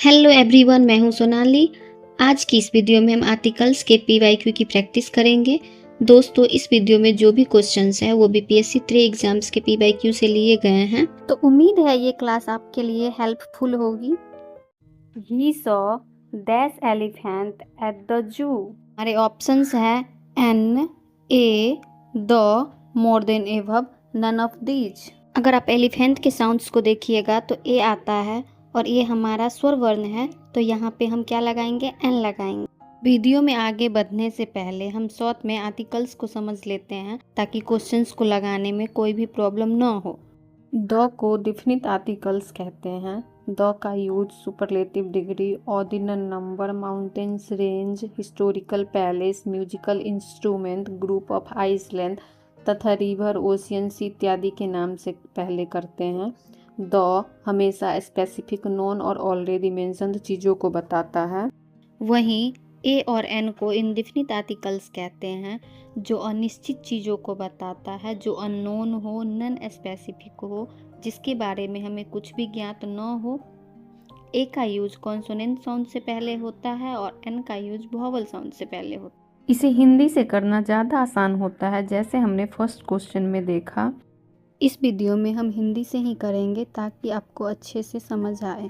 Hello everyone, मैं हूं सोनाली। आज की इस वीडियो में हम आर्टिकल्स के पीवाईक्यू की प्रैक्टिस करेंगे। दोस्तों, इस वीडियो में जो भी क्वेश्चंस हैं वो बीपीएससी 3 एग्जाम्स के पीवाईक्यू से लिए गए हैं, तो उम्मीद है ये क्लास आपके लिए हेल्पफुल होगी। He saw dash elephant at the zoo. हमारे ऑप्शंस है an, a, the, more than above, none of these. अगर आप एलिफेंट के साउंड्स को देखिएगा तो ए आता है और ये हमारा स्वर वर्ण है, तो यहाँ पे हम क्या लगाएंगे? एन लगाएंगे। वीडियो में आगे बढ़ने से पहले हम शॉर्ट में आर्टिकल्स को समझ लेते हैं ताकि क्वेश्चंस को लगाने में कोई भी प्रॉब्लम ना हो। द को डिफिनिट आर्टिकल्स कहते हैं। द का use superlative degree, ordinal number, mountains range, historical palace, musical instrument, group of island तथा रिवर, ओशियन, सी इत्यादि के नाम से पहले करते हैं। द हमेशा स्पेसिफिक, नोन और ऑलरेडी मेंशन्ड चीज़ों को बताता है। वहीं ए और एन को इंडेफिनिट आर्टिकल्स कहते हैं, जो अनिश्चित चीज़ों को बताता है, जो अननोन हो, नन स्पेसिफिक हो, जिसके बारे में हमें कुछ भी ज्ञात न हो। ए का यूज कॉन्सोनेंट साउंड से पहले होता है और एन का यूज वोवल साउंड से पहले होता है। इसे हिंदी से करना ज़्यादा आसान होता है, जैसे हमने फर्स्ट क्वेश्चन में देखा। इस वीडियो में हम हिंदी से ही करेंगे ताकि आपको अच्छे से समझ आए।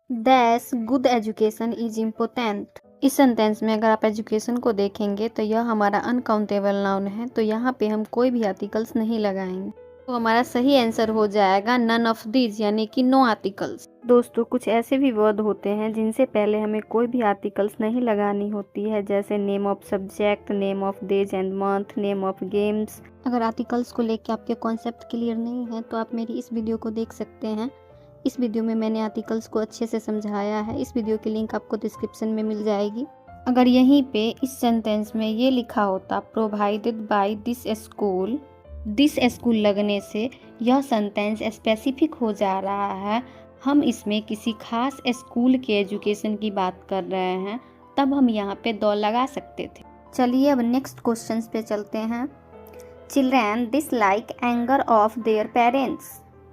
दैस गुड एजुकेशन इज इम्पोर्टेंट। इस सेंटेंस में अगर आप एजुकेशन को देखेंगे तो यह हमारा अनकाउंटेबल नाउन है, तो यहाँ पे हम कोई भी आर्टिकल्स नहीं लगाएंगे, तो हमारा सही आंसर हो जाएगा नन ऑफ दीज, यानी कि नो आर्टिकल्स। दोस्तों, कुछ ऐसे भी वर्ड होते हैं जिनसे पहले हमें कोई भी आर्टिकल्स नहीं लगानी होती है, जैसे name of subject, name of days and month, name of games. अगर आर्टिकल्स को लेकर आपके कॉन्सेप्ट क्लियर नहीं है तो आप मेरी इस वीडियो को देख सकते हैं। इस वीडियो में मैंने आर्टिकल्स को अच्छे से समझाया है। इस वीडियो की लिंक आपको डिस्क्रिप्शन में मिल जाएगी। अगर यहीं पे इस सेंटेंस में ये लिखा होता प्रोवाइडेड बाय दिस स्कूल लगने से यह सेंटेंस स्पेसिफिक हो जा रहा है। हम इसमें किसी खास स्कूल के एजुकेशन की बात कर रहे हैं, तब हम यहाँ पे द लगा सकते थे। चलिए अब नेक्स्ट क्वेश्चन पे चलते हैं। Children dislike anger of their parents.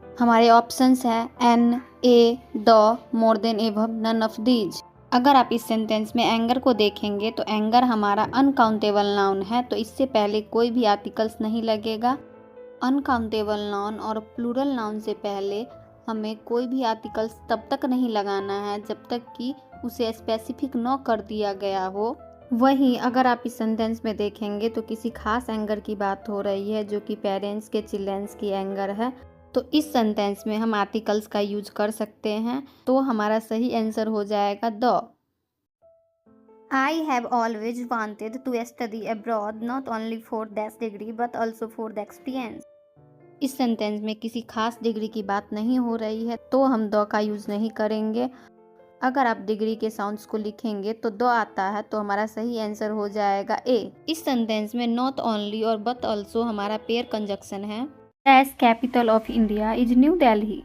हमारे ऑप्शंस है an, a, the, more than above, none of these. अगर आप इस सेंटेंस में एंगर को देखेंगे तो एंगर हमारा अनकाउंटेबल नाउन है, तो इससे पहले कोई भी आर्टिकल्स नहीं लगेगा। अनकाउंटेबल नाउन और प्लूरल नाउन से पहले हमें कोई भी आर्टिकल्स तब तक नहीं लगाना है जब तक कि उसे स्पेसिफिक न कर दिया गया हो। वहीं अगर आप इस सेंटेंस में देखेंगे तो किसी खास एंगर की बात हो रही है, जो कि पेरेंट्स के चिल्ड्रंस की एंगर है, तो इस सेंटेंस में हम आर्टिकल्स का यूज कर सकते हैं, तो हमारा सही आंसर हो जाएगा the. I have always wanted to study abroad not only for that degree but also for the experience. इस सेंटेंस में किसी खास डिग्री की बात नहीं हो रही है, तो हम द का यूज नहीं करेंगे। अगर आप डिग्री के साउंड्स को लिखेंगे तो द आता है, तो हमारा सही आंसर हो जाएगा ए। इस सेंटेंस में नॉट ओनली और बट ऑल्सो हमारा पेयर कंजक्शन है। As capital of India is New Delhi.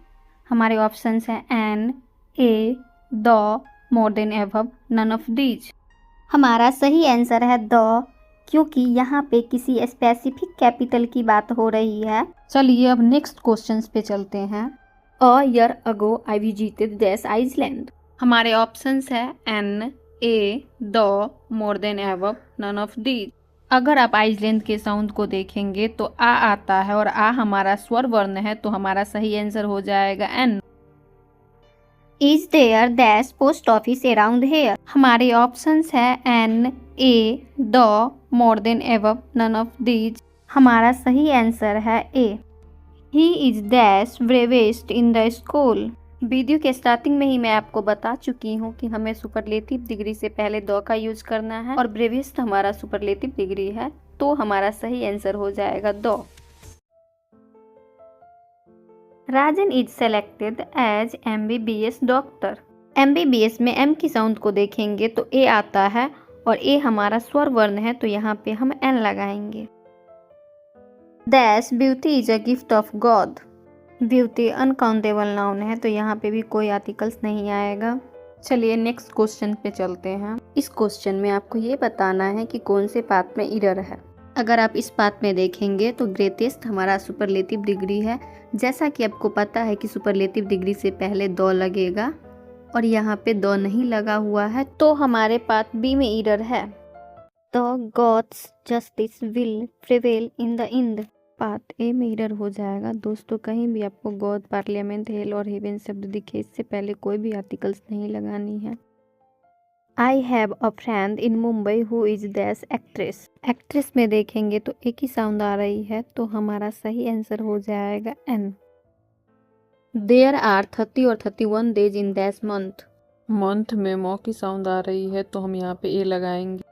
हमारे ऑप्शंस हैं an, a, the, more than above, none of these. हमारा सही आंसर है द, क्योंकि यहाँ पे किसी स्पेसिफिक कैपिटल की बात हो रही है। चलिए अब नेक्स्ट क्वेश्चंस पे चलते हैं। A year ago I visited dash Iceland. हमारे ऑप्शंस है an, a, the, more than above, none of these. अगर आप आइसलैंड के साउंड को देखेंगे तो आ आता है और आ हमारा स्वर वर्ण है, तो हमारा सही आंसर हो जाएगा an. Is there dash post office around here. हमारे ऑप्शंस है an, a, the, more than above, none of these. हमारा सही आंसर है a. He is dash bravest in the school. Video के स्टार्टिंग में ही मैं आपको बता चुकी हूँ कि हमें सुपरलेटिव डिग्री से पहले द का यूज करना है, और ब्रेवेस्ट हमारा सुपरलेटिव डिग्री है, तो हमारा सही आंसर हो जाएगा the. Rajan is selected as MBBS doctor. MBBS में एम की साउंड को देखेंगे तो ए आता है और ए हमारा स्वर वर्ण है, तो यहाँ पे हम एन लगाएंगे। Dash beauty is a gift of God. Beauty uncountable noun है, तो यहाँ पे भी कोई आर्टिकल्स नहीं आएगा। चलिए नेक्स्ट क्वेश्चन पे चलते हैं। इस क्वेश्चन में आपको ये बताना है कि कौन से पार्ट में एरर है। अगर आप इस पार्ट में देखेंगे तो ग्रेटेस्ट हमारा सुपरलेटिव डिग्री है। जैसा कि आपको पता है कि सुपरलेटिव डिग्री से पहले द लगेगा, और यहाँ पे द नहीं लगा हुआ है, तो हमारे पार्ट बी में एरर है। The gods justice will prevail in the end. Part A में एरर हो जाएगा। दोस्तों, कहीं भी आपको गॉड, पार्लियामेंट, हेल और हेवन शब्द दिखे, इससे पहले कोई भी आर्टिकल्स नहीं लगानी है। I have a friend in Mumbai who is दैश actress. Actress में देखेंगे तो एक ही साउंड आ रही है, तो हमारा सही आंसर हो जाएगा एन। देयर आर 30 और 31 डेज इन दैश मंथ। मंथ में मौ की साउंड आ रही है, तो हम यहाँ पे ए लगाएंगे।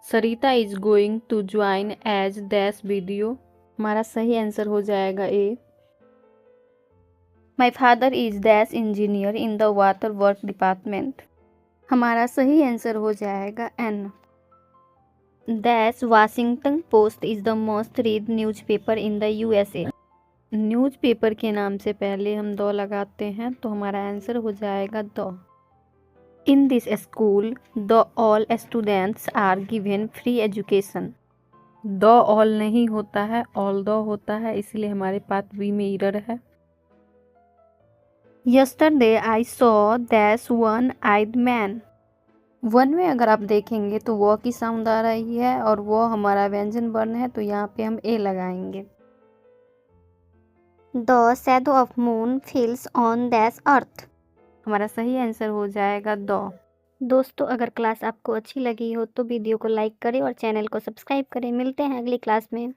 Sarita is going to join as dash video. हमारा सही आंसर हो जाएगा a. My father is dash engineer in the water work department. हमारा सही आंसर हो जाएगा an. Dash Washington Post is the most read newspaper in the USA. Newspaper के नाम से पहले हम द लगाते हैं, तो हमारा आंसर हो जाएगा the. In this school the all students are given free education. The all नहीं होता है, ऑल द होता है, इसलिए हमारे पार्ट बी में एरर है। Yesterday I saw dash one eyed man. One में अगर आप देखेंगे तो वो की साउंड आ रही है, और वो हमारा व्यंजन वर्ण है, तो यहाँ पे हम ए लगाएंगे। The shadow of moon falls on dash earth. हमारा सही आंसर हो जाएगा द। दोस्तों, अगर क्लास आपको अच्छी लगी हो तो वीडियो को लाइक करें और चैनल को सब्सक्राइब करें। मिलते हैं अगली क्लास में।